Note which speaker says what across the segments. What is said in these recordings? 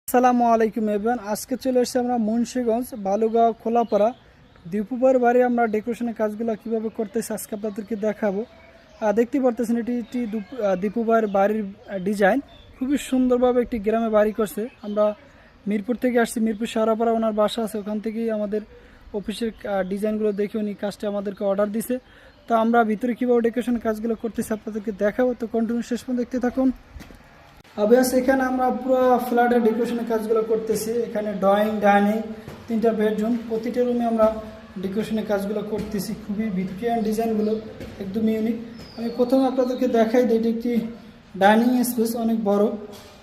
Speaker 1: আসসালামু আলাইকুম এভরিওয়ান। আজকে চলে এসেছি আমরা মুন্সিগঞ্জ বালুগাঁও খোলাপাড়া দীপুবার বাড়ি। আমরা ডেকোরেশনের কাজগুলো কিভাবে করতেছি আজকে আপনাদেরকে দেখাবো। দেখতে পারতেছেন এটি একটি দীপুবার বাড়ির ডিজাইন। খুবই সুন্দরভাবে একটি গ্রামে বাড়ি করছে। আমরা মিরপুর থেকে আসছি, মিরপুর শাহরাপাড়া ওনার বাসা আছে, ওখান থেকেই আমাদের অফিসের ডিজাইনগুলো দেখে উনি কাজটা আমাদেরকে অর্ডার দিছে। তো আমরা ভিতরে কীভাবে ডেকোরেশনের কাজগুলো করতেছি আপনাদেরকে দেখাবো। তো কন্টিনিউ শেষ পর্যন্ত দেখতে থাকুন। অবভিয়াস এখানে আমরা পুরো ফ্ল্যাটের ডেকোরেশনের কাজগুলো করতেছি। এখানে ড্রয়িং, ডাইনিং, 3টা বেডরুম, প্রতিটা রুমে আমরা ডেকোরেশনের কাজগুলো করতেছি। খুবই ভিক্টোরিয়ান ডিজাইনগুলো একদম ইউনিক। আমি প্রথমে আপনাদেরকে দেখাই দিই, এটি একটি ডাইনিং স্পেস, অনেক বড়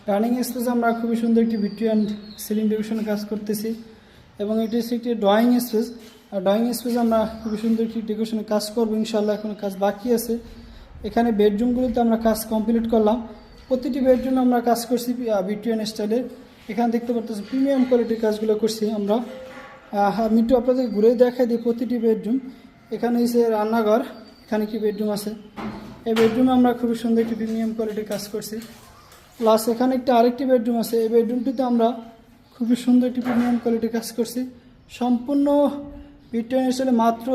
Speaker 1: ডাইনিং স্পেস। আমরা খুবই সুন্দর একটি ভিক্টোরিয়ান সিলিং ডেকোরেশনের কাজ করতেছি এবং এটি হচ্ছে একটি ড্রয়িং স্পেস। আর ড্রয়িং স্পেস আমরা খুবই সুন্দর একটি ডেকোরেশনের কাজ করবো ইনশাআল্লাহ। এখনো কাজ বাকি আছে। এখানে বেডরুমগুলোতে আমরা কাজ কমপ্লিট করলাম। প্রতিটি বেডরুমে আমরা কাজ করছি ভিক্টোরিয়ান স্টাইলে। এখানে দেখতে পাচ্ছি প্রিমিয়াম কোয়ালিটির কাজগুলো করছি আমরা। আমি একটু আপনাদের ঘুরে দেখাই দিই প্রতিটি বেডরুম। এখানে হচ্ছে রান্নাঘর, এখানে কি বেডরুম আছে। এই বেডরুমে আমরা খুবই সুন্দর একটি প্রিমিয়াম কোয়ালিটির কাজ করছি। প্লাস এখানে একটা আরেকটি বেডরুম আছে, এই বেডরুমটিতে আমরা খুবই সুন্দর একটি প্রিমিয়াম কোয়ালিটির কাজ করছি। সম্পূর্ণ ভিক্টোরিয়ান স্টাইলে মাত্র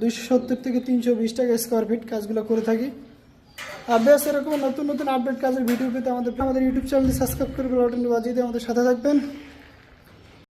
Speaker 1: 270 থেকে 320 টাকা স্কোয়ার ফিট কাজগুলো করে থাকি। বেশ এরকম নতুন নতুন আপডেট কাজের ভিডিও পেতে আমাদের ইউটিউব চ্যানেলটি সাবস্ক্রাইব করে বাজিয়ে দিয়ে আমাদের সাথে থাকবেন।